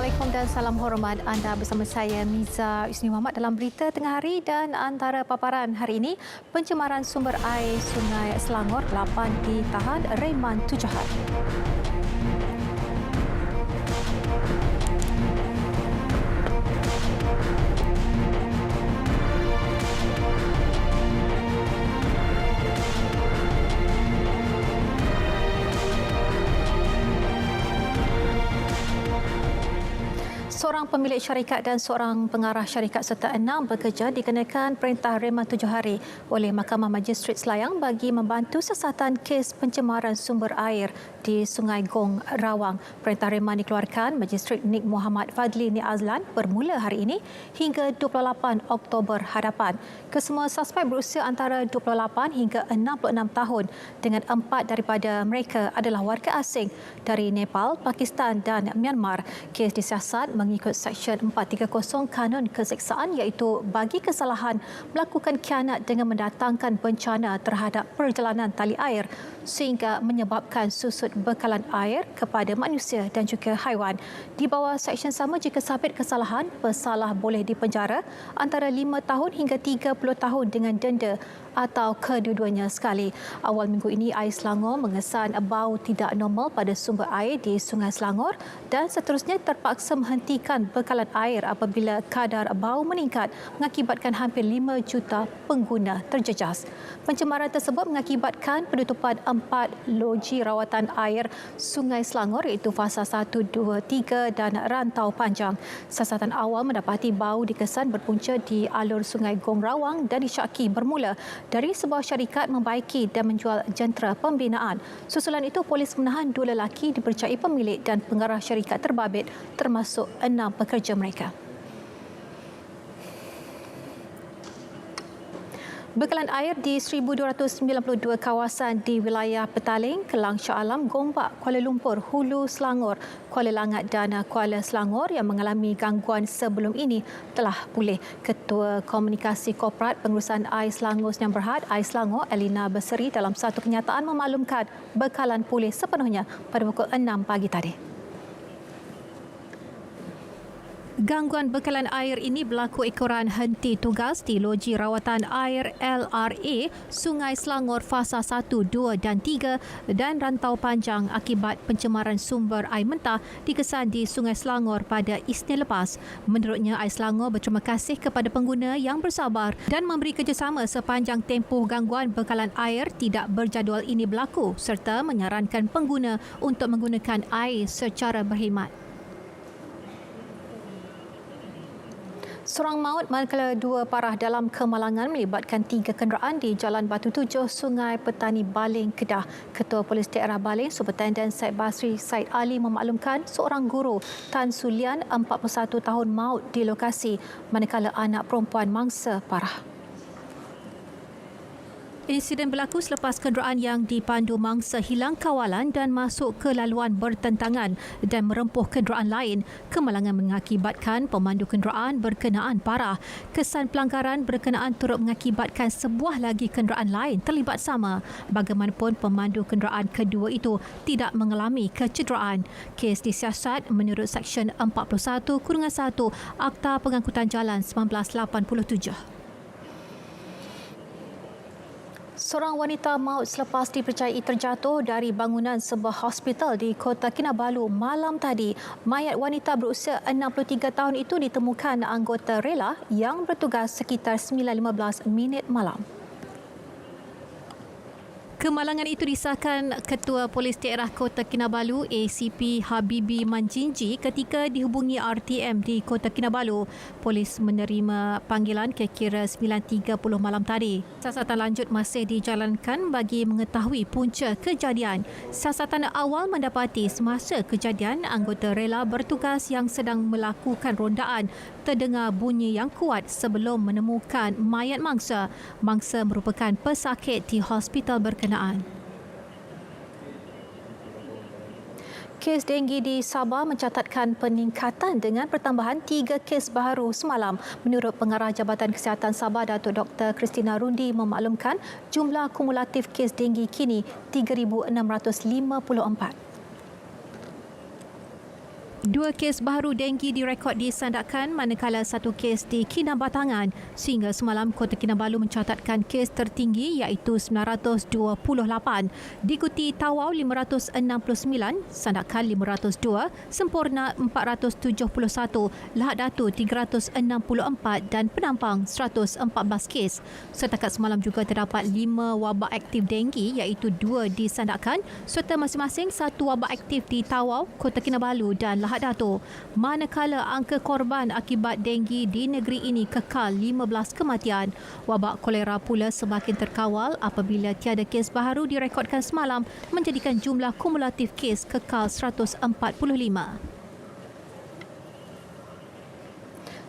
Assalamualaikum dan salam hormat. Anda bersama saya Miza Isni Muhammad dalam berita tengah hari dan antara paparan hari ini, pencemaran sumber air Sungai Selangor 8 ditahan reman 7 hari. Seorang pemilik syarikat dan seorang pengarah syarikat serta 6 pekerja dikenakan perintah reman 7 hari oleh Mahkamah Magistrate Selayang bagi membantu siasatan kes pencemaran sumber air di Sungai Gong, Rawang. Perintah reman dikeluarkan Magistrate Nik Muhammad Fadli Ni Azlan bermula hari ini hingga 28 Oktober hadapan. Kesemua suspek berusia antara 28 hingga 66 tahun dengan 4 daripada mereka adalah warga asing dari Nepal, Pakistan dan Myanmar. Kes disiasat mengikut Seksyen 430 Kanun Keseksaan iaitu bagi kesalahan melakukan khianat dengan mendatangkan bencana terhadap perjalanan tali air sehingga menyebabkan susut bekalan air kepada manusia dan juga haiwan. Di bawah seksyen sama, jika sabit kesalahan, pesalah boleh dipenjara antara 5 tahun hingga 30 tahun dengan denda atau kedua-duanya sekali. Awal minggu ini, Air Selangor mengesan bau tidak normal pada sumber air di Sungai Selangor dan seterusnya terpaksa menghentikan bekalan air apabila kadar bau meningkat mengakibatkan hampir 5 juta pengguna terjejas. Pencemaran tersebut mengakibatkan penutupan 4 loji rawatan air Sungai Selangor iaitu fasa 1, 2, 3 dan Rantau Panjang. Siasatan awal mendapati bau dikesan berpunca di alur Sungai Gong Rawang dan disyaki bermula dari sebuah syarikat membaiki dan menjual jentera pembinaan. Susulan itu, polis menahan 2 lelaki dipercayai pemilik dan pengarah syarikat terbabit termasuk 6 pekerja mereka. Bekalan air di 1,292 kawasan di wilayah Petaling, Kelang Shah Alam, Gombak, Kuala Lumpur, Hulu Selangor, Kuala Langat dan Kuala Selangor yang mengalami gangguan sebelum ini telah pulih. Ketua Komunikasi Korporat Pengurusan Air Selangor Sdn Bhd Air Selangor, Elina Berseri, dalam satu kenyataan memaklumkan bekalan pulih sepenuhnya pada pukul 6 pagi tadi. Gangguan bekalan air ini berlaku ekoran henti tugas di Loji Rawatan Air LRA Sungai Selangor fasa 1, 2 dan 3 dan Rantau Panjang akibat pencemaran sumber air mentah dikesan di Sungai Selangor pada Isnin lepas. Menurutnya, Air Selangor berterima kasih kepada pengguna yang bersabar dan memberi kerjasama sepanjang tempoh gangguan bekalan air tidak berjadual ini berlaku serta menyarankan pengguna untuk menggunakan air secara berkhidmat. Seorang maut manakala 2 parah dalam kemalangan melibatkan 3 kenderaan di Jalan Batu Tujuh, Sungai Petani Baling, Kedah. Ketua Polis Daerah Baling, Superintendent Said Basri Said Ali memaklumkan seorang guru Tan Sulian 41 tahun maut di lokasi manakala anak perempuan mangsa parah. Insiden berlaku selepas kenderaan yang dipandu mangsa hilang kawalan dan masuk ke laluan bertentangan dan merempuh kenderaan lain. Kemalangan mengakibatkan pemandu kenderaan berkenaan parah. Kesan pelanggaran berkenaan turut mengakibatkan sebuah lagi kenderaan lain terlibat sama. Bagaimanapun, pemandu kenderaan kedua itu tidak mengalami kecederaan. Kes disiasat menurut Seksyen 41-1 Akta Pengangkutan Jalan 1987. Seorang wanita maut selepas dipercayai terjatuh dari bangunan sebuah hospital di Kota Kinabalu malam tadi. Mayat wanita berusia 63 tahun itu ditemukan anggota rela yang bertugas sekitar 9.15 minit malam. Kemalangan itu disahkan Ketua Polis Daerah Kota Kinabalu ACP Habibi Manjinji ketika dihubungi RTM di Kota Kinabalu. Polis menerima panggilan kira-kira 9.30 malam tadi. Siasatan lanjut masih dijalankan bagi mengetahui punca kejadian. Siasatan awal mendapati semasa kejadian anggota rela bertugas yang sedang melakukan rondaan terdengar bunyi yang kuat sebelum menemukan mayat mangsa. Mangsa merupakan pesakit di hospital berkenaan. Kes denggi di Sabah mencatatkan peningkatan dengan pertambahan 3 kes baru semalam. Menurut Pengarah Jabatan Kesihatan Sabah, Datuk Dr. Christina Rundi memaklumkan jumlah kumulatif kes denggi kini 3,654. Dua kes baru denggi direkod di Sandakan manakala satu kes di Kinabatangan. Sehingga semalam Kota Kinabalu mencatatkan kes tertinggi iaitu 928. Diikuti Tawau 569, Sandakan 502, Sempurna 471, Lahad Datu 364 dan Penampang 114 kes. Setakat semalam juga terdapat 5 wabak aktif denggi iaitu 2 di Sandakan serta masing-masing 1 wabak aktif di Tawau, Kota Kinabalu dan Lahad Datu. Manakala angka korban akibat denggi di negeri ini kekal 15 kematian. Wabak kolera pula semakin terkawal apabila tiada kes baru direkodkan semalam menjadikan jumlah kumulatif kes kekal 145.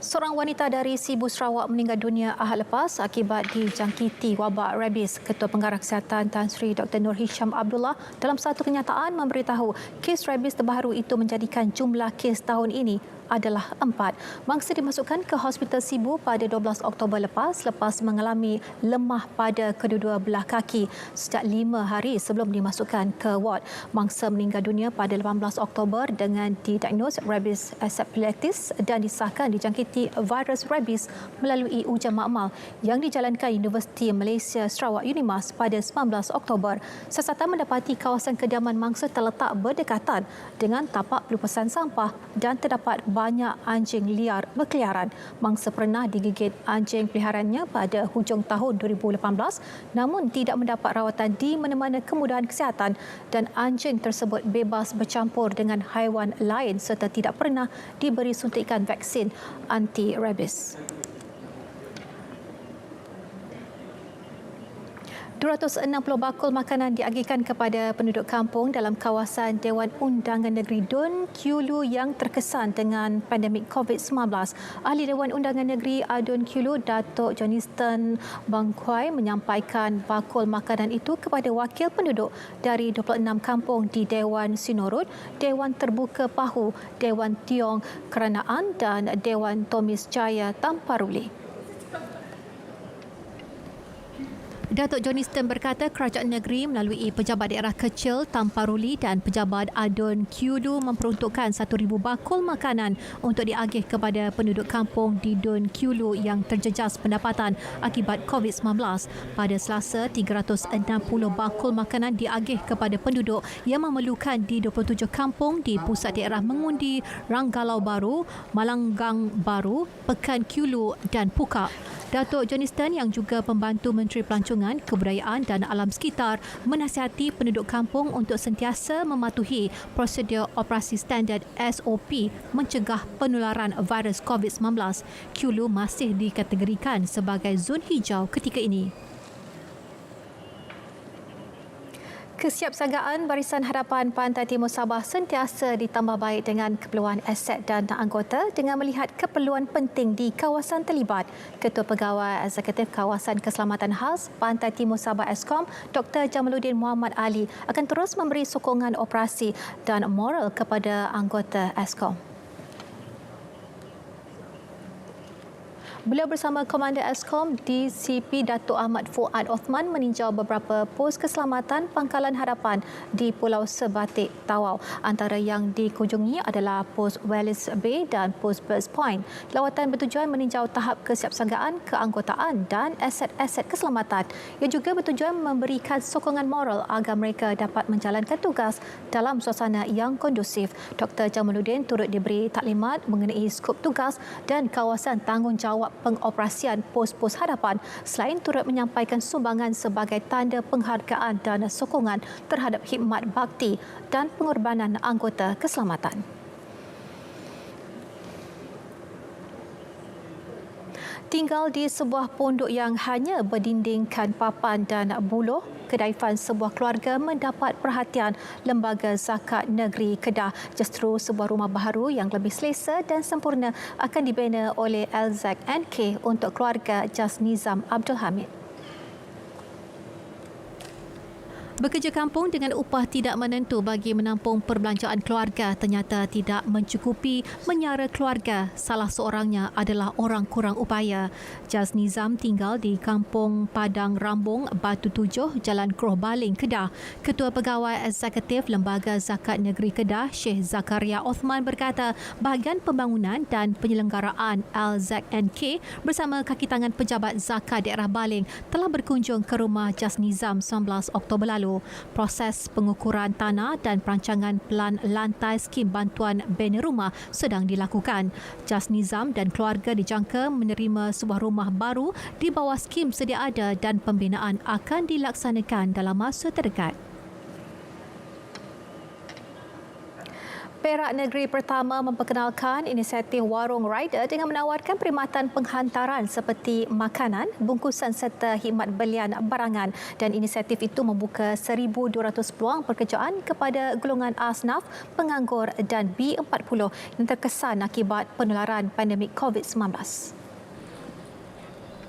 Seorang wanita dari Sibu Sarawak meninggal dunia ahad lepas akibat dijangkiti wabak rabies. Ketua Pengarah Kesihatan Tan Sri Dr. Nur Hisham Abdullah dalam satu kenyataan memberitahu kes rabies terbaru itu menjadikan jumlah kes tahun ini adalah 4. Mangsa dimasukkan ke Hospital Sibu pada 12 Oktober lepas mengalami lemah pada kedua-dua belah kaki sejak 5 hari sebelum dimasukkan ke ward. Mangsa meninggal dunia pada 18 Oktober dengan didiagnos rabies encephalitis dan disahkan dijangkiti virus rabies melalui ujian makmal yang dijalankan Universiti Malaysia Sarawak UNIMAS pada 19 Oktober. Siasatan mendapati kawasan kediaman mangsa terletak berdekatan dengan tapak pelupasan sampah dan terdapat banyak anjing liar berkeliaran. Mangsa pernah digigit anjing peliharaannya pada hujung tahun 2018 namun tidak mendapat rawatan di mana-mana kemudahan kesihatan dan anjing tersebut bebas bercampur dengan haiwan lain serta tidak pernah diberi suntikan vaksin anti-rabies. 260 bakul makanan diagihkan kepada penduduk kampung dalam kawasan Dewan Undangan Negeri Dun Kulu yang terkesan dengan pandemik COVID-19. Ahli Dewan Undangan Negeri Dun Kulu, Datuk Johnston Bangkwai menyampaikan bakul makanan itu kepada wakil penduduk dari 26 kampung di Dewan Sinorud, Dewan Terbuka Pahu, Dewan Tiong Keranaan dan Dewan Tomis Jaya Tamparuli. Datuk Johnston berkata kerajaan negeri melalui pejabat daerah kecil Tamparuli dan pejabat Adun Kulu memperuntukkan 1,000 bakul makanan untuk diagih kepada penduduk kampung di Dun Kulu yang terjejas pendapatan akibat COVID-19. Pada Selasa, 360 bakul makanan diagih kepada penduduk yang memerlukan di 27 kampung di pusat daerah Mengundi, Ranggalau Baru, Malanggang Baru, Pekan Kulu dan Pukak. Datuk Johnston yang juga pembantu Menteri Pelancongan, Kebudayaan dan Alam Sekitar menasihati penduduk kampung untuk sentiasa mematuhi prosedur operasi standard SOP mencegah penularan virus COVID-19. Kulu masih dikategorikan sebagai zon hijau ketika ini. Kesiapsiagaan Barisan Hadapan Pantai Timur Sabah sentiasa ditambah baik dengan keperluan aset dan anggota dengan melihat keperluan penting di kawasan terlibat. Ketua Pegawai Eksekutif Kawasan Keselamatan Khas Pantai Timur Sabah Eskom, Dr. Jamaluddin Muhammad Ali akan terus memberi sokongan operasi dan moral kepada anggota Eskom. Beliau bersama Komander Eskom DCP Datuk Ahmad Fuad Othman meninjau beberapa pos keselamatan pangkalan hadapan di Pulau Sebatik, Tawau. Antara yang dikunjungi adalah pos Wallis Bay dan pos Birds Point. Lawatan bertujuan meninjau tahap kesiapsiagaan, keanggotaan dan aset-aset keselamatan. Ia juga bertujuan memberikan sokongan moral agar mereka dapat menjalankan tugas dalam suasana yang kondusif. Dr. Jamaluddin turut diberi taklimat mengenai skop tugas dan kawasan tanggungjawab pengoperasian pos-pos hadapan selain turut menyampaikan sumbangan sebagai tanda penghargaan dan sokongan terhadap khidmat bakti dan pengorbanan anggota keselamatan. Tinggal di sebuah pondok yang hanya berdindingkan papan dan buluh, kedaifan sebuah keluarga mendapat perhatian Lembaga Zakat Negeri Kedah. Justru sebuah rumah baharu yang lebih selesa dan sempurna akan dibina oleh Elzak NK untuk keluarga Jas Nizam Abdul Hamid. Bekerja kampung dengan upah tidak menentu bagi menampung perbelanjaan keluarga ternyata tidak mencukupi menyara keluarga. Salah seorangnya adalah orang kurang upaya. Jas Nizam tinggal di Kampung Padang Rambung, Batu Tujuh, Jalan Keruh Baling, Kedah. Ketua Pegawai Eksekutif Lembaga Zakat Negeri Kedah, Sheikh Zakaria Othman berkata bahagian pembangunan dan penyelenggaraan LZNK bersama kaki tangan pejabat zakat daerah Baling telah berkunjung ke rumah Jas Nizam 19 Oktober lalu. Proses pengukuran tanah dan perancangan pelan lantai skim bantuan bina rumah sedang dilakukan. Jas Nizam dan keluarga dijangka menerima sebuah rumah baru di bawah skim sedia ada dan pembinaan akan dilaksanakan dalam masa terdekat. Perak Negeri pertama memperkenalkan inisiatif Warung Rider dengan menawarkan perkhidmatan penghantaran seperti makanan, bungkusan serta khidmat belian barangan, dan inisiatif itu membuka 1,200 peluang pekerjaan kepada golongan asnaf, penganggur dan B40 yang terkesan akibat penularan pandemik COVID-19.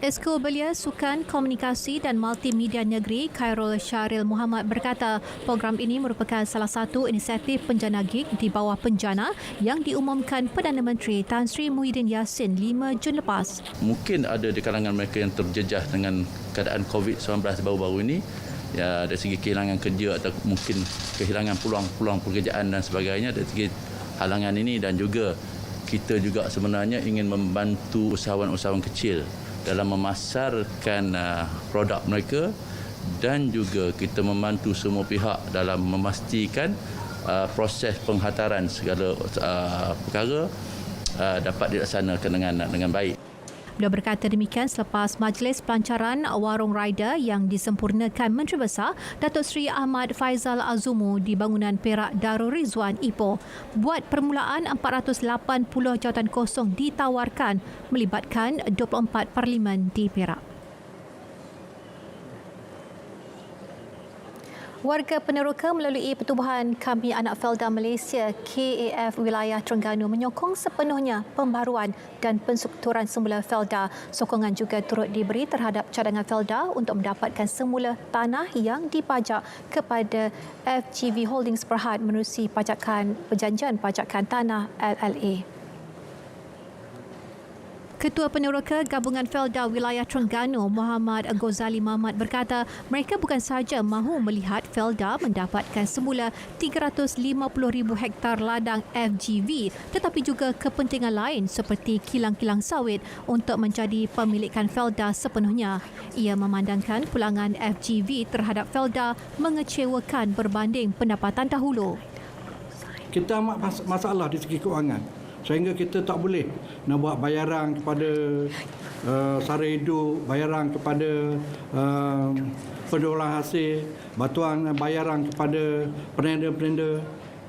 Esko Belia Sukan Komunikasi dan Multimedia Negeri Khairul Syaril Muhammad berkata program ini merupakan salah satu inisiatif penjana gig di bawah penjana yang diumumkan Perdana Menteri Tan Sri Muhyiddin Yassin 5 Jun lepas. Mungkin ada di kalangan mereka yang terjejah dengan keadaan COVID-19 baru-baru ini, ya, dari segi kehilangan kerja atau mungkin kehilangan peluang-peluang pekerjaan dan sebagainya, dari segi halangan ini, dan juga kita juga sebenarnya ingin membantu usahawan-usahawan kecil dalam memasarkan produk mereka, dan juga kita membantu semua pihak dalam memastikan proses penghantaran segala perkara dapat dilaksanakan dengan baik. Beliau berkata demikian selepas majlis pelancaran Warung Rider yang disempurnakan Menteri Besar Datuk Seri Ahmad Faizal Azumu di bangunan Perak Darul Rizwan Ipoh. Buat permulaan 480 jawatan kosong ditawarkan melibatkan 24 parlimen di Perak. Warga Peneroka melalui Pertubuhan Kami Anak Felda Malaysia KAF Wilayah Terengganu menyokong sepenuhnya pembaruan dan penstrukturan semula Felda. Sokongan juga turut diberi terhadap cadangan Felda untuk mendapatkan semula tanah yang dipajak kepada FGV Holdings Berhad menerusi perjanjian pajakan tanah LLA. Ketua Peneroka Gabungan Felda Wilayah Terengganu Muhammad Ghazali Mahmad berkata mereka bukan sahaja mahu melihat Felda mendapatkan semula 350,000 hektar ladang FGV tetapi juga kepentingan lain seperti kilang-kilang sawit untuk menjadi pemilikan Felda sepenuhnya. Ia memandangkan pulangan FGV terhadap Felda mengecewakan berbanding pendapatan dahulu. Kita amat masalah di segi kewangan, sehingga kita tak boleh nak buat bayaran kepada sara hidup, bayaran kepada pendolan hasil, bantuan bayaran kepada penenda-penenda,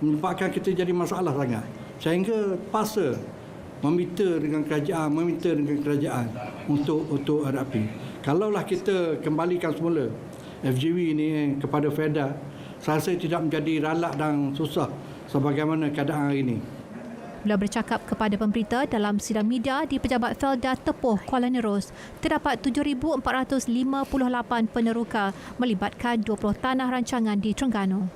menyebabkan kita jadi masalah sangat. Sehingga paksa meminta dengan kerajaan untuk hadapi. Kalaulah kita kembalikan semula FGV ini kepada Felda, saya rasa tidak menjadi ralak dan susah sebagaimana keadaan hari ini. Beliau bercakap kepada pemberita dalam sidang media di Pejabat Felda Tepoh, Kuala Nerus. Terdapat 7,458 peneroka melibatkan 20 tanah rancangan di Terengganu.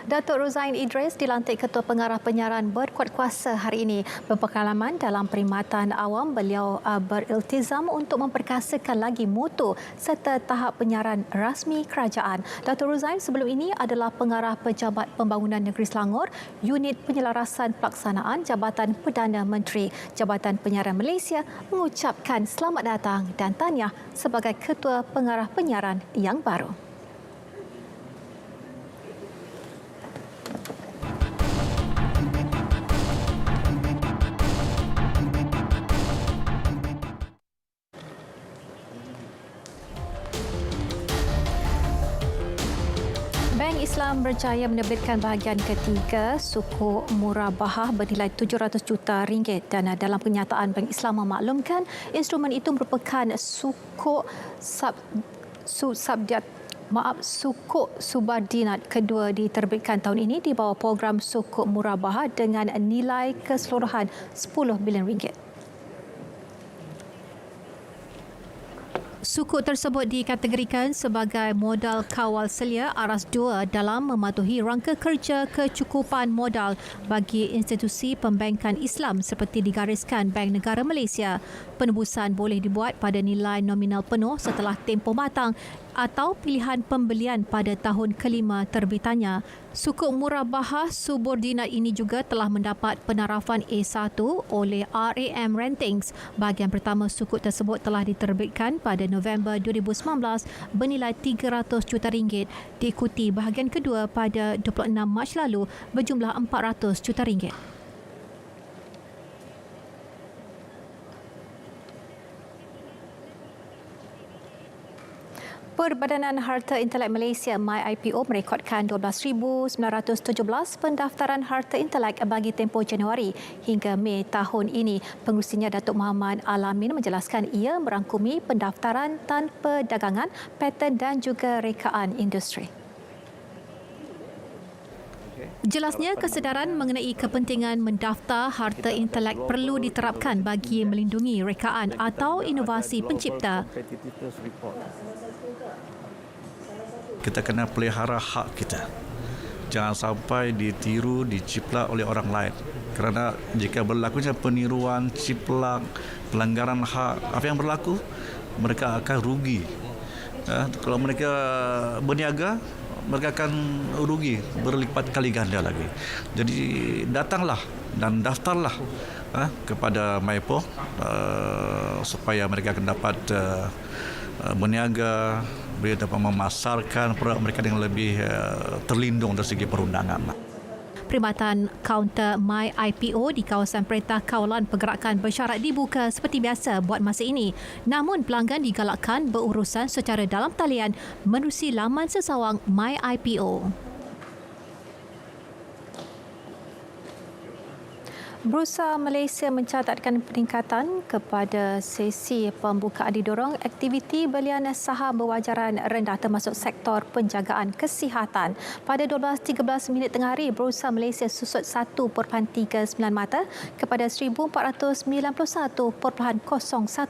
Datuk Ruzain Idris dilantik Ketua Pengarah Penyiaran berkuat kuasa hari ini. Berpengalaman dalam perkhidmatan awam, beliau beriltizam untuk memperkasakan lagi mutu serta tahap penyiaran rasmi kerajaan. Datuk Ruzain sebelum ini adalah Pengarah Pejabat Pembangunan Negeri Selangor, Unit Penyelarasan Pelaksanaan Jabatan Perdana Menteri. Jabatan Penyiaran Malaysia mengucapkan selamat datang dan tahniah sebagai Ketua Pengarah Penyiaran yang baru. Bank Islam berjaya menerbitkan bahagian ketiga sukuk murabahah bernilai 700 juta ringgit dan dalam kenyataan Bank Islam memaklumkan instrumen itu merupakan sukuk subordinat kedua diterbitkan tahun ini di bawah program sukuk murabahah dengan nilai keseluruhan 10 bilion ringgit. Sukuk tersebut dikategorikan sebagai modal kawal selia aras 2 dalam mematuhi rangka kerja kecukupan modal bagi institusi pembankan Islam seperti digariskan Bank Negara Malaysia. Penebusan boleh dibuat pada nilai nominal penuh setelah tempoh matang atau pilihan pembelian pada tahun kelima terbitannya. Sukuk murabahah subordinat ini juga telah mendapat penarafan A1 oleh RAM Ratings. Bahagian pertama sukuk tersebut telah diterbitkan pada November 2019 bernilai RM300 juta, diikuti bahagian kedua pada 26 Mac lalu berjumlah RM400 juta. Perbadanan Harta Intelek Malaysia MyIPO merekodkan 12,917 pendaftaran harta intelek bagi tempoh Januari hingga Mei tahun ini. Pengerusinya Datuk Muhammad Alamin menjelaskan ia merangkumi pendaftaran tanpa dagangan, paten dan juga rekaan industri. Jelasnya, kesedaran mengenai kepentingan mendaftar harta intelek perlu diterapkan bagi melindungi rekaan atau inovasi pencipta. Kita kena pelihara hak kita. Jangan sampai ditiru, diciplak oleh orang lain. Kerana jika berlakunya peniruan, ciplak, pelanggaran hak, apa yang berlaku? Mereka akan rugi. Kalau mereka berniaga, mereka akan rugi berlipat kali ganda lagi. Jadi datanglah dan daftarlah kepada MyIPO supaya mereka akan dapat berniaga, mereka dapat memasarkan produk mereka dengan lebih terlindung dari segi perundangan. Perkhidmatan kaunter MyIPO di kawasan Perintah Kawalan Pergerakan bersyarat dibuka seperti biasa buat masa ini. Namun pelanggan digalakkan berurusan secara dalam talian menerusi laman sesawang MyIPO. Bursa Malaysia mencatatkan peningkatan kepada sesi pembukaan didorong aktiviti belian saham berwajaran rendah termasuk sektor penjagaan kesihatan. Pada 12.13 tengah hari, Bursa Malaysia susut 1.39 mata kepada 1,491.01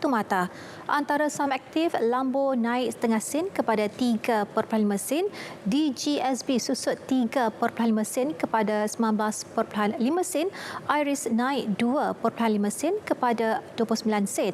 mata. Antara saham aktif, Lambo naik setengah sen kepada 3.5 sen, DGSB susut 3.5 sen kepada 19.5 sen, Iris naik 2.5 sen kepada 29 sen.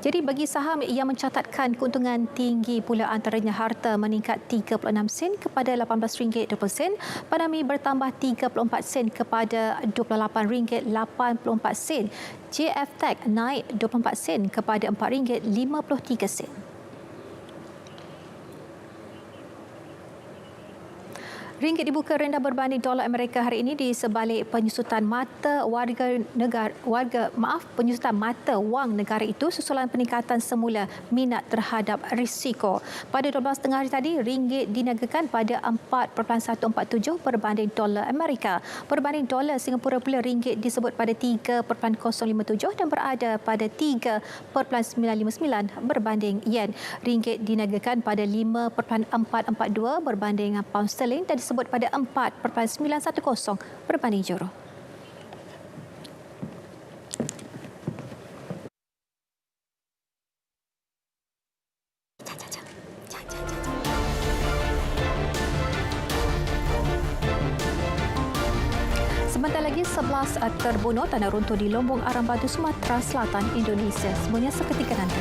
Jadi bagi saham yang mencatatkan keuntungan tinggi pula antaranya Harta meningkat 36 sen kepada RM18.20 sen, Panami bertambah 34 sen kepada RM28.84 sen, JF Tech naik 24 sen kepada RM4.53 sen. Ringgit dibuka rendah berbanding dolar Amerika hari ini di sebalik penyusutan mata penyusutan mata wang negara itu susulan peningkatan semula minat terhadap risiko. Pada 12 tengah hari tadi, ringgit diniagakan pada 4.147 berbanding dolar Amerika. Berbanding dolar Singapura pula ringgit disebut pada 3.057 dan berada pada 3.959 berbanding yen. Ringgit diniagakan pada 5.442 berbanding pound sterling dan disebut pada 4.910 berbanding euro. Sebentar lagi 11 terbunuh tanah runtuh di Lombong Arang Batu, Sumatera Selatan, Indonesia. Semuanya seketika nanti.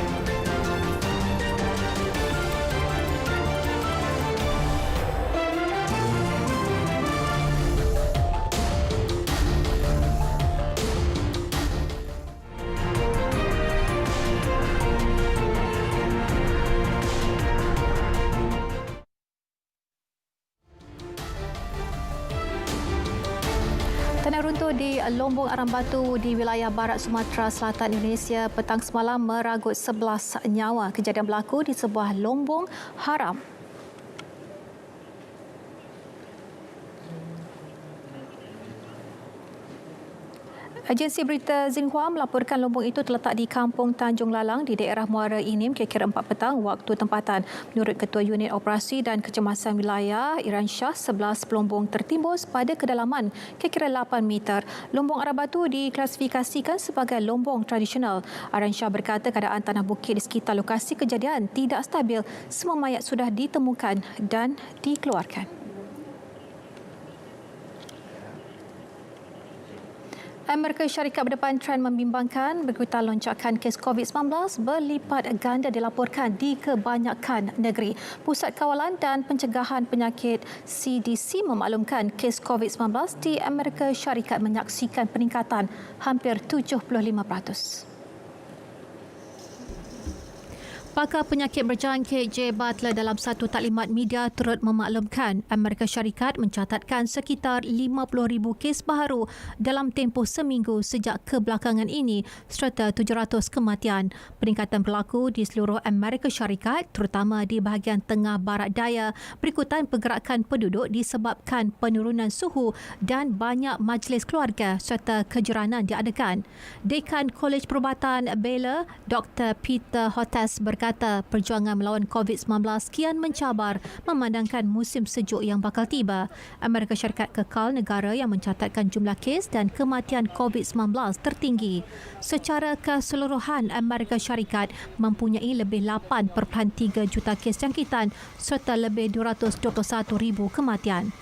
Tanah runtuh di Lombong Arang Batu di wilayah barat Sumatera Selatan, Indonesia petang semalam meragut 11 nyawa. Kejadian berlaku di sebuah lombong haram. Agensi berita Xinhua melaporkan lombong itu terletak di Kampung Tanjung Lalang di daerah Muara Inim kira-kira 4 petang waktu tempatan. Menurut Ketua Unit Operasi dan Kecemasan Wilayah Iran Shah, 11 pelombong tertimbus pada kedalaman kira-kira 8 meter. Lombong arah batu diklasifikasikan sebagai lombong tradisional. Iran Shah berkata keadaan tanah bukit di sekitar lokasi kejadian tidak stabil. Semua mayat sudah ditemukan dan dikeluarkan. Amerika Syarikat berdepan trend membimbangkan berikutan lonjakan kes COVID-19 berlipat ganda dilaporkan di kebanyakan negeri. Pusat Kawalan dan Pencegahan Penyakit CDC memaklumkan kes COVID-19 di Amerika Syarikat menyaksikan peningkatan hampir 75%. Pakar penyakit berjangkit Jay Butler dalam satu taklimat media turut memaklumkan Amerika Syarikat mencatatkan sekitar 50,000 kes baharu dalam tempoh seminggu sejak kebelakangan ini serta 700 kematian. Peningkatan berlaku di seluruh Amerika Syarikat terutama di bahagian tengah barat daya berikutan pergerakan penduduk disebabkan penurunan suhu dan banyak majlis keluarga serta kejiranan diadakan. Dekan Kolej Perubatan Baylor, Dr. Peter Hotez berkata perjuangan melawan COVID-19 kian mencabar memandangkan musim sejuk yang bakal tiba. Amerika Syarikat kekal negara yang mencatatkan jumlah kes dan kematian COVID-19 tertinggi. Secara keseluruhan, Amerika Syarikat mempunyai lebih 8.3 juta kes jangkitan serta lebih 221,000 kematian.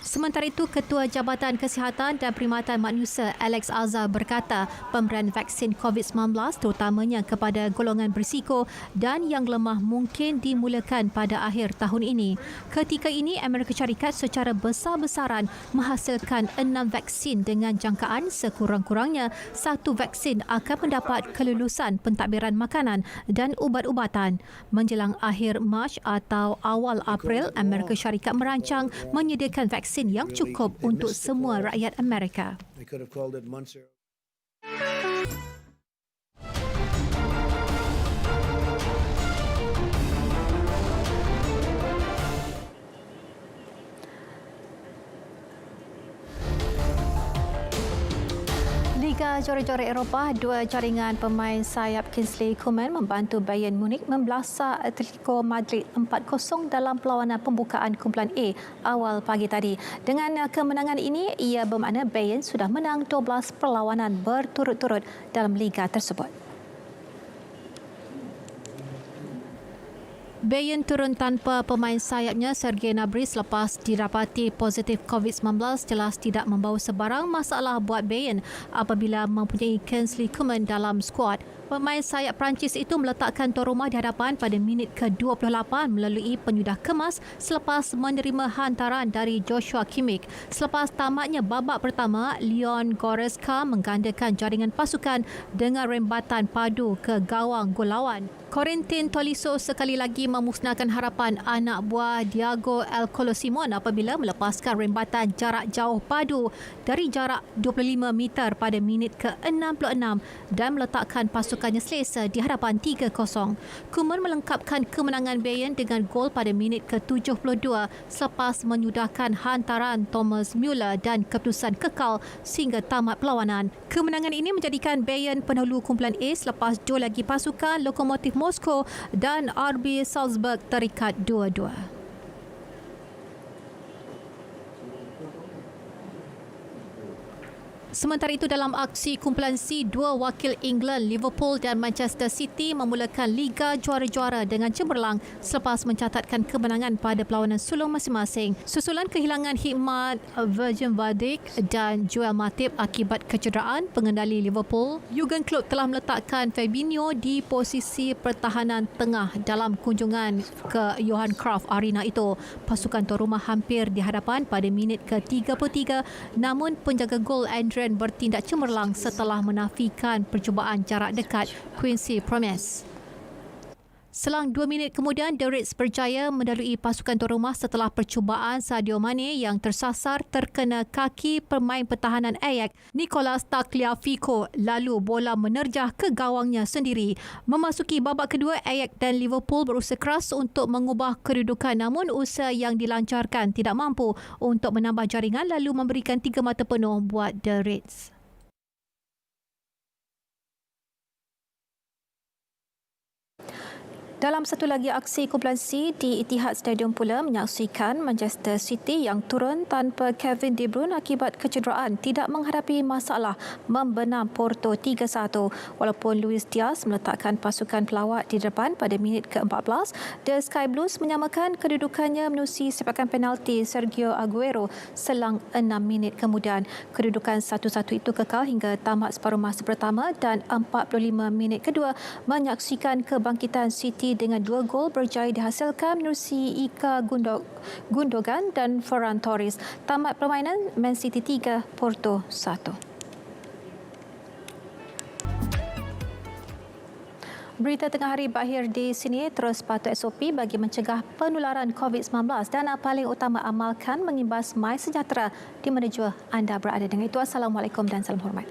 Sementara itu, Ketua Jabatan Kesihatan dan Perkhidmatan Manusia Alex Azhar berkata pemberian vaksin COVID-19 terutamanya kepada golongan berisiko dan yang lemah mungkin dimulakan pada akhir tahun ini. Ketika ini, Amerika Syarikat secara besar-besaran menghasilkan 6 vaksin dengan jangkaan sekurang-kurangnya 1 vaksin akan mendapat kelulusan pentadbiran makanan dan ubat-ubatan. Menjelang akhir Mac atau awal April, Amerika Syarikat merancang menyediakan vaksin yang cukup untuk semua rakyat Amerika. Liga Juara-Juara Eropah, dua jaringan pemain sayap Kingsley Coman membantu Bayern Munich membelasah Atletico Madrid 4-0 dalam perlawanan pembukaan kumpulan A awal pagi tadi. Dengan kemenangan ini, ia bermakna Bayern sudah menang 12 perlawanan berturut-turut dalam liga tersebut. Bayern turun tanpa pemain sayapnya Sergei Gnabry selepas didapati positif COVID-19 jelas tidak membawa sebarang masalah buat Bayern apabila mempunyai Kingsley Coman dalam skuad. Pemain sayap Perancis itu meletakkan tuan rumah di hadapan pada minit ke-28 melalui penyudah kemas selepas menerima hantaran dari Joshua Kimmich. Selepas tamatnya babak pertama, Leon Goretzka menggandakan jaringan pasukan dengan rembatan padu ke gawang gol lawan. Corentin Tolisso sekali lagi memusnahkan harapan anak buah Diego El Colo Simon apabila melepaskan rembatan jarak jauh padu dari jarak 25 meter pada minit ke-66 dan meletakkan pasukannya selesa di hadapan 3-0. Koeman melengkapkan kemenangan Bayern dengan gol pada minit ke-72 selepas menyudahkan hantaran Thomas Müller dan keputusan kekal sehingga tamat perlawanan. Kemenangan ini menjadikan Bayern pendahulu kumpulan A selepas dua lagi pasukan Lokomotiv Moskow dan RB Salzburg terikat 2-2. Sementara itu, dalam aksi kumpulan C, dua wakil England, Liverpool dan Manchester City memulakan Liga Juara-Juara dengan cemerlang selepas mencatatkan kemenangan pada perlawanan sulung masing-masing. Susulan kehilangan khidmat Virgil van Dijk dan Joel Matip akibat kecederaan pengendali Liverpool, Jurgen Klopp telah meletakkan Fabinho di posisi pertahanan tengah dalam kunjungan ke Johan Cruyff Arena itu. Pasukan tuan rumah hampir di hadapan pada minit ke-33, namun penjaga gol Adrian bertindak cemerlang setelah menafikan percubaan jarak dekat Quincy Promes. Selang 2 minit kemudian, The Reds berjaya mendalui pasukan tuan rumah setelah percubaan Sadio Mane yang tersasar terkena kaki pemain pertahanan Ajax, Nicolas Tagliafico, lalu bola menerjah ke gawangnya sendiri. Memasuki babak kedua, Ajax dan Liverpool berusaha keras untuk mengubah kedudukan, namun usaha yang dilancarkan tidak mampu untuk menambah jaringan lalu memberikan 3 mata penuh buat The Reds. Dalam satu lagi aksi kumpulan C di Etihad Stadium pula menyaksikan Manchester City yang turun tanpa Kevin De Bruyne akibat kecederaan tidak menghadapi masalah membenam Porto 3-1. Walaupun Luis Diaz meletakkan pasukan pelawat di depan pada minit ke-14, The Sky Blues menyamakan kedudukannya menerusi sepakan penalti Sergio Aguero selang 6 minit kemudian. Kedudukan 1-1 itu kekal hingga tamat separuh masa pertama dan 45 minit kedua menyaksikan kebangkitan City dengan 2 gol berjaya dihasilkan menerusi Ika Gundogan dan Ferran Torres. Tamat permainan, Man City 3, Porto 1. Berita tengah hari berakhir di sini. Terus patuh SOP bagi mencegah penularan COVID-19 dan paling utama amalkan mengimbas My Sejahtera di mana jua anda berada. Dengan itu, Assalamualaikum dan salam hormat.